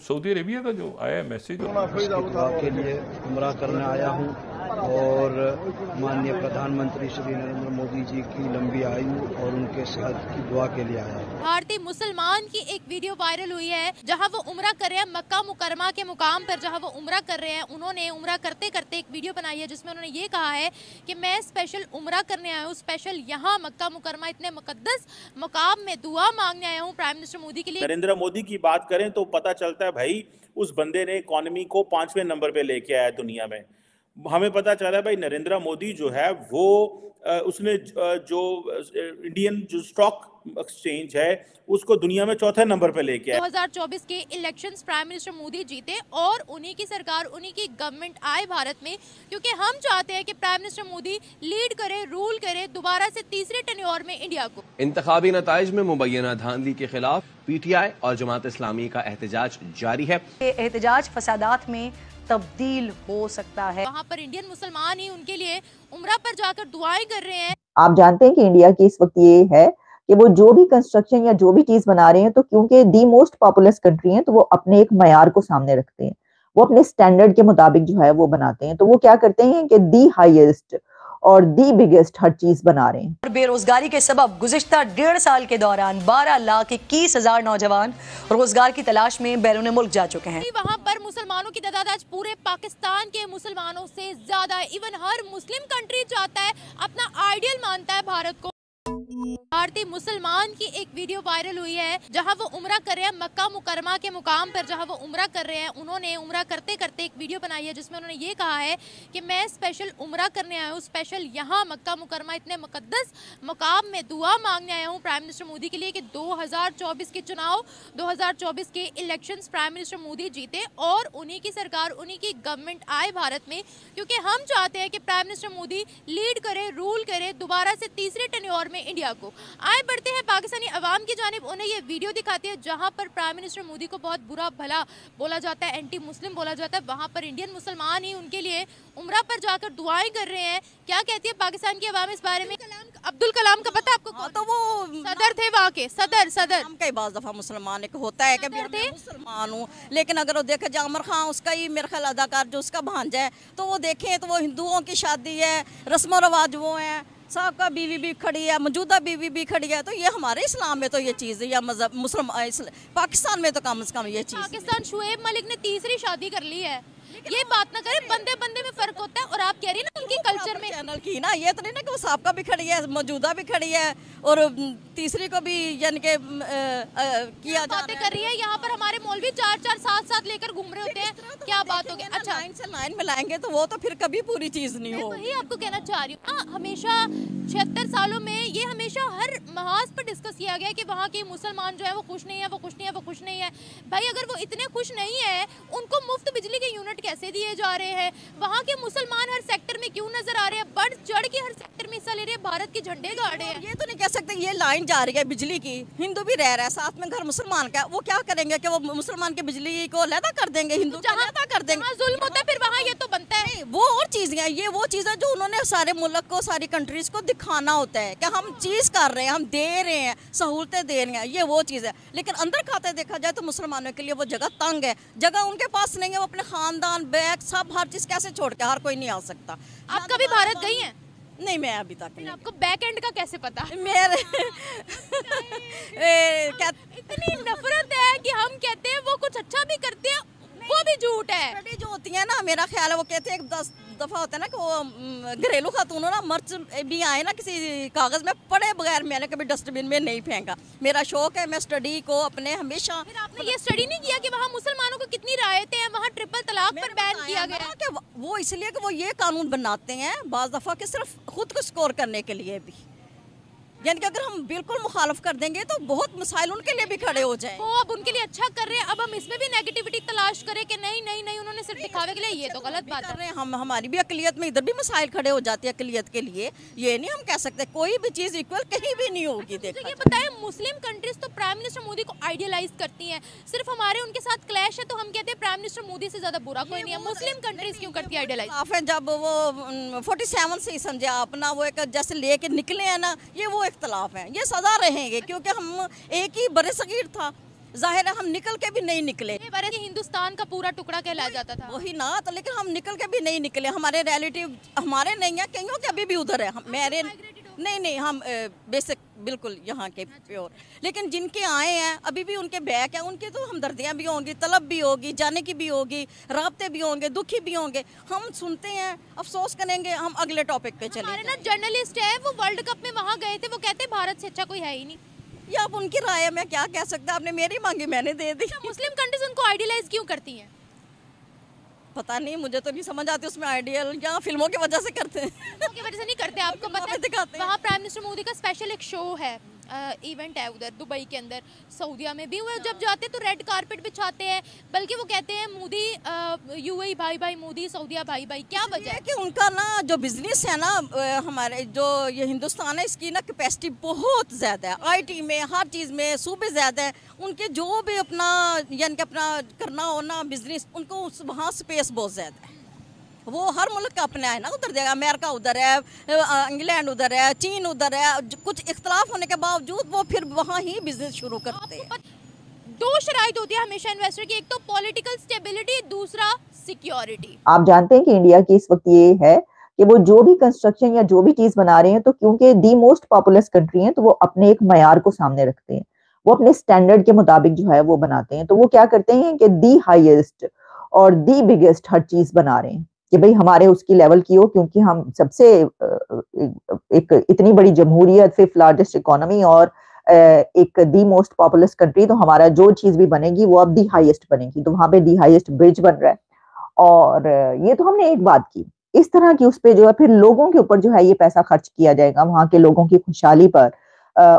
Saudi Arabia का जो आया मैसेज के लिए उम्रा करने आया हूँ और माननीय प्रधानमंत्री श्री नरेंद्र मोदी जी की लंबी आयु और उनके सेहत की दुआ के लिए आया हूँ। भारतीय मुसलमान की एक वीडियो वायरल हुई है जहां वो उम्रा कर रहे हैं मक्का मुकरमा के मुकाम पर, जहां वो उम्रा कर रहे हैं। उन्होंने उम्रा करते करते एक वीडियो बनाई है जिसमें उन्होंने ये कहा है कि मैं स्पेशल उम्रा करने आया हूँ, स्पेशल यहाँ मक्का मुकरमा इतने मुकद्दस मुकाम में दुआ मांगने आया हूँ प्राइम मिनिस्टर मोदी के लिए। नरेंद्र मोदी की बात करें तो पता चलता है भाई उस बंदे ने इकोनॉमी को 5वें नंबर पे लेके आया दुनिया में। हमें पता चला भाई नरेंद्र मोदी जो है वो उसने जो इंडियन जो स्टॉक एक्सचेंज है उसको दुनिया में 4थे नंबर पे लेके आया। 2024 के इलेक्शंस प्राइम मिनिस्टर मोदी जीते और उन्हीं की सरकार, उन्हीं की गवर्नमेंट आए भारत में, क्योंकि हम चाहते हैं कि प्राइम मिनिस्टर मोदी लीड करे, रूल करे दोबारा से तीसरे टेन्योर में इंडिया को। इंतखाबी नताइज में मुबैना धांधली के खिलाफ PTI और जमात इस्लामी का एहतजाज जारी है। एहतजाज फसादात में तब्दील हो सकता है। वहाँ पर इंडियन मुसलमान ही उनके लिए उम्रा पर जाकर दुआएं कर रहे हैं। आप जानते हैं कि इंडिया की इस वक्त ये है कि वो जो भी कंस्ट्रक्शन या जो भी चीज बना रहे हैं तो क्योंकि दी मोस्ट पॉपुलस कंट्री है तो वो अपने एक मयार को सामने रखते हैं, वो अपने स्टैंडर्ड के मुताबिक जो है वो बनाते हैं। तो वो क्या करते हैं कि दी हाईएस्ट और दी बिगेस्ट हर चीज बना रहे हैं। बेरोजगारी के सबब गुज़िश्ता 1.5 साल के दौरान 12,21,000 नौजवान रोजगार की तलाश में बैरून मुल्क जा चुके हैं। वहाँ पर मुसलमानों की तादाद आज पूरे पाकिस्तान के मुसलमानों से ज्यादा है। इवन हर मुस्लिम कंट्री चाहता है, अपना आइडियल मानता है भारत को। भारतीय मुसलमान की एक वीडियो वायरल हुई है जहां वो उम्रा कर रहे हैं मक्का मुकरमा के मुकाम पर, जहां वो उम्रा कर रहे हैं। उन्होंने उम्रा करते करते एक वीडियो बनाई है जिसमें उन्होंने ये कहा है कि मैं स्पेशल उम्रा करने आया हूँ, स्पेशल यहाँ मक्का मुकरमा इतने मुकद्दस मुकाम में दुआ मांगने आया हूँ प्राइम मिनिस्टर मोदी के लिए कि 2024 के चुनाव, 2024 के इलेक्शंस प्राइम मिनिस्टर मोदी जीते और उन्हीं की सरकार, उन्हीं की गवर्नमेंट आए भारत में, क्योंकि हम चाहते हैं कि प्राइम मिनिस्टर मोदी लीड करे, रूल करे दोबारा से तीसरे टेन्योर में इंडिया को। आए बढ़ते हैं पाकिस्तानी अवाम की जानिब। उन्हें ये वीडियो दिखाती है जहां पर प्राइम मिनिस्टर मोदी को बहुत बुरा भला बोला जाता है, एंटी मुस्लिम बोला जाता है। वहां पर इंडियन मुसलमान ही उनके लिए उम्रा पर जाकर दुआएं कर रहे हैं। क्या कहती है पाकिस्तान की अवाम इस बारे में? अब्दुल कलाम का पता आपको? तो वो सदर थे वहाँ के, सदर हम कई बार दफा मुसलमान एक होता है कि मैं मुसलमान हूँ, लेकिन अगर वो देखे जामर खान उसका ही मेरे ख्याल अदाकार जो उसका भांजा है, तो वो देखें तो वो हिंदुओं की शादी है, रस्म रवाज वो हैं, साहब बीवी भी खड़ी है, मौजूदा बीवी भी खड़ी है। तो ये हमारे इस्लाम में तो ये चीज़ है, या मजहब मुसलमान पाकिस्तान में तो कम से कम ये चीज़। पाकिस्तान शुएब मलिक ने तीसरी शादी कर ली है। ये बात ना करें, बंदे बंदे में फर्क होता है। और आप कह रही है ना उनकी कल्चर में चैनल की ना, ये तो नहीं ना कि वो साहब भी खड़ी है, मौजूदा भी खड़ी है और तीसरी को भी यानी कि किया बातें कर रही है। यहाँ पर हमारे मौलवी 4-4 साथ लेकर घूम रहे होते हैं। क्या बात हो गई? अच्छा, लाइन से लाइन मिलाएंगे तो वो तो फिर कभी पूरी चीज़ नहीं हो। वही आपको कहना चाह रही हूँ। हमेशा 76 सालों में ये हमेशा हर महाज पर डिस्कस किया गया कि वहाँ के मुसलमान जो है वो खुश नहीं है, वो खुश नहीं है, वो खुश नहीं है। भाई अगर वो इतने खुश नहीं है, उनको मुफ्त बिजली के यूनिट कैसे दिए जा रहे हैं? वहाँ के मुसलमान हर सेक्टर में क्यों नजर आ रहे हैं? बढ़ चढ़ के हर सेक्टर में हिस्सा ले रहे हैं, भारत के झंडे गाड़ रहे हैं। ये तो नहीं कह सकते ये लाइन जा रही है बिजली की, हिंदू भी रह रहा है साथ में घर मुसलमान का, वो क्या करेंगे कि वो मुसलमान की बिजली को अलहदा कर देंगे, हिंदू जहाँ कर देंगे। जुल्म होता है फिर वहाँ ये तो बनता है। वो और चीज़ें हैं, ये वो चीज़ें जो उन्होंने सारे मुल्क को, सारी कंट्रीज को दिखाना होता है कि हम चीज़ कर रहे हैं, हम दे रहे हैं, सहूलतें दे रहे हैं, ये वो चीज़ है। लेकिन अंदर खाते देखा जाए तो मुसलमानों के लिए वो जगह तंग है, जगह उनके पास नहीं है। वो अपने खानदान, बैग, सब हर चीज़ कैसे छोड़ के, हर कोई नहीं आ सकता। आप कभी भारत गई हैं? नहीं, मैं अभी तक नहीं। आपको बैक एंड का कैसे पता? मेरे इतनी नफरत है कि हम कहते हैं वो कुछ अच्छा भी करते हैं, वो भी झूठ है। स्टडी जो होती है ना, मेरा ख्याल है वो कहते हैं 10 दफ़ा होता है ना कि वो घरेलू खातूनों ना मर्च भी आए ना किसी कागज़ में पड़े बगैर मैंने कभी डस्टबिन में नहीं फेंका। मेरा शौक है, मैं स्टडी को अपने हमेशा। फिर आपने ये स्टडी नहीं किया कि वहाँ मुसलमानों को कितनी रायतें हैं, वहाँ ट्रिपल तलाक पर बैन किया गया कि वो इसलिए कि वो ये कानून बनाते हैं बाज़ दफ़ा कि सिर्फ खुद को स्कोर करने के लिए भी, यानी कि अगर हम बिल्कुल मुखालफ कर देंगे तो बहुत मसाइल उनके लिए भी खड़े हो जाए। वो अब उनके लिए अच्छा कर रहे हैं, अब हम इसमें भी नेगेटिविटी तलाश करें कि नहीं नहीं नहीं उन्होंने सिर्फ दिखावे के लिए, ये तो गलत बात है। हम हमारी भी अकलियत में इधर भी मसाइल खड़े हो जाते हैं अकलियत के लिए। ये नहीं हम कह सकते कोई भी चीज़ इक्वल कहीं भी नहीं होगी। देखिए बताएं, मुस्लिम कंट्रीज तो प्राइम मिनिस्टर मोदी को आइडियलाइज करती हैं, सिर्फ हमारे उनके साथ क्लैश है तो हम कहते हैं प्राइम मिनिस्टर मोदी से ज्यादा बुरा कोई नहीं है। मुस्लिम कंट्रीज क्यों करती है आइडियलाइज? जब वो 47 से ही समझे अपना वो एक जैसे लेके निकले हैं ना, ये वो इख्तलाफ है, ये सदा रहेंगे क्योंकि हम एक ही बड़े सगीर था, जाहिर है हम निकल के भी नहीं निकले। ये भारत हिंदुस्तान का पूरा टुकड़ा कहलाया जाता था। वही ना, तो लेकिन हम निकल के भी नहीं निकले। हमारे रिलेटिव हमारे नहीं है, कईयों के अभी भी उधर है। मेरे नहीं, हम बेसिक बिल्कुल यहाँ के प्योर। लेकिन जिनके आए हैं अभी भी उनके बैक है, उनकी तो हमदर्दियाँ भी होंगी, तलब भी होगी, जाने की भी होगी, राब्ते भी होंगे, दुखी भी होंगे। हम सुनते हैं, अफसोस करेंगे, हम अगले टॉपिक पे चले। हमारे ना जर्नलिस्ट है, वो वर्ल्ड कप में वहाँ गए थे, वो कहते हैं भारत से अच्छा कोई है ही नहीं। ये आप उनकी राय है, मैं क्या कह सकता। आपने मेरी मांगी, मैंने दे दी। मुस्लिम कंट्रीज उनको आइडियलाइज क्यों करती हैं? पता नहीं, मुझे तो नहीं समझ आती उसमें आइडियल, या फिल्मों की वजह से करते हैं। की वजह से नहीं करते, आपको पता है दिखाते हैं। वहाँ प्राइम मिनिस्टर मोदी का स्पेशल एक शो है, इवेंट है उधर दुबई के अंदर, सऊदिया में भी। वो जब जाते तो रेड कारपेट बिछाते हैं, बल्कि वो कहते हैं मोदी यूएई भाई भाई, मोदी सऊदिया भाई भाई। क्या वजह है? कि उनका ना जो बिजनेस है ना, हमारे जो ये हिंदुस्तान है, इसकी ना कैपेसिटी बहुत ज़्यादा है। आईटी में, हर चीज़ में सूबे ज़्यादा है। उनके जो भी अपना यानी कि अपना करना हो ना बिजनेस, उनको वहाँ स्पेस बहुत ज़्यादा है। वो हर मुल्क का अपना है ना, उधर जगह अमेरिका उधर है, इंग्लैंड उधर है, चीन उधर है। कुछ इख्तलाफ होने के बावजूद वो फिर वहाँ ही बिजनेस शुरू करते हैं। दो शराइत होती है हमेशा इन्वेस्टर की, एक तो पॉलिटिकल स्टेबिलिटी, दूसरा सिक्योरिटी। आप जानते हैं कि इंडिया की इस वक्त ये है कि वो जो भी कंस्ट्रक्शन या जो भी चीज बना रहे हैं, तो क्योंकि दी मोस्ट पॉपुलस कंट्री है, तो वो अपने एक मयार को सामने रखते हैं। वो अपने स्टैंडर्ड के मुताबिक जो है वो बनाते हैं। तो वो क्या करते हैं कि दी हाईएस्ट और दी बिगेस्ट हर चीज बना रहे हैं कि भाई हमारे उसकी लेवल की हो, क्योंकि हम सबसे एक इतनी बड़ी जमहूरियत, 5th लार्जेस्ट इकोनॉमी और एक दी मोस्ट पॉपुलस कंट्री, तो हमारा जो चीज भी बनेगी वो अब दी हाईएस्ट बनेगी। तो वहां पे दी हाईएस्ट ब्रिज बन रहा है। और ये तो हमने एक बात की, इस तरह की उस पे जो है फिर लोगों के ऊपर जो है ये पैसा खर्च किया जाएगा, वहां के लोगों की खुशहाली पर,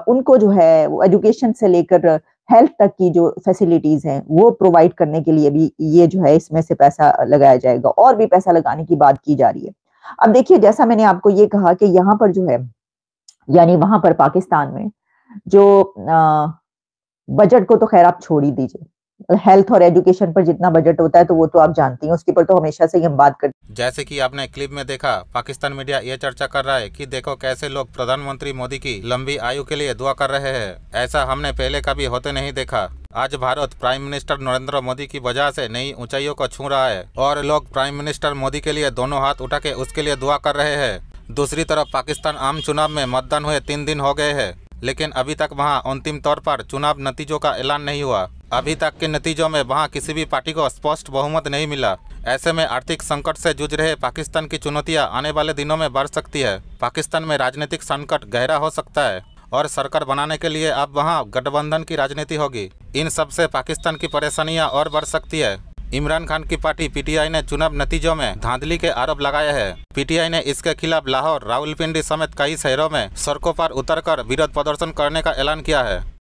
उनको जो है वो एजुकेशन से लेकर हेल्थ तक की जो फैसिलिटीज हैं वो प्रोवाइड करने के लिए भी ये जो है इसमें से पैसा लगाया जाएगा। और भी पैसा लगाने की बात की जा रही है। अब देखिए, जैसा मैंने आपको ये कहा कि यहाँ पर जो है, यानी वहां पर पाकिस्तान में जो बजट को तो खैर आप छोड़ ही दीजिए, हेल्थ और एजुकेशन पर जितना बजट होता है तो वो तो आप जानती हैं, उसके पर तो हमेशा से ही हम बात करते हैं। जैसे कि आपने क्लिप में देखा, पाकिस्तान मीडिया ये चर्चा कर रहा है कि देखो कैसे लोग प्रधानमंत्री मोदी की लंबी आयु के लिए दुआ कर रहे हैं। ऐसा हमने पहले कभी होते नहीं देखा। आज भारत प्राइम मिनिस्टर नरेंद्र मोदी की वजह से नई ऊंचाइयों को छू रहा है और लोग प्राइम मिनिस्टर मोदी के लिए दोनों हाथ उठा के उसके लिए दुआ कर रहे हैं। दूसरी तरफ पाकिस्तान आम चुनाव में मतदान हुए 3 दिन हो गए हैं, लेकिन अभी तक वहां अंतिम तौर पर चुनाव नतीजों का ऐलान नहीं हुआ। अभी तक के नतीजों में वहां किसी भी पार्टी को स्पष्ट बहुमत नहीं मिला। ऐसे में आर्थिक संकट से जूझ रहे पाकिस्तान की चुनौतियां आने वाले दिनों में बढ़ सकती है। पाकिस्तान में राजनीतिक संकट गहरा हो सकता है और सरकार बनाने के लिए अब वहां गठबंधन की राजनीति होगी। इन सब से पाकिस्तान की परेशानियां और बढ़ सकती है। इमरान खान की पार्टी पीटीआई ने चुनाव नतीजों में धांधली के आरोप लगाए हैं। पीटीआई ने इसके खिलाफ लाहौर, रावलपिंडी समेत कई शहरों में सड़कों पर उतरकर विरोध प्रदर्शन करने का ऐलान किया है।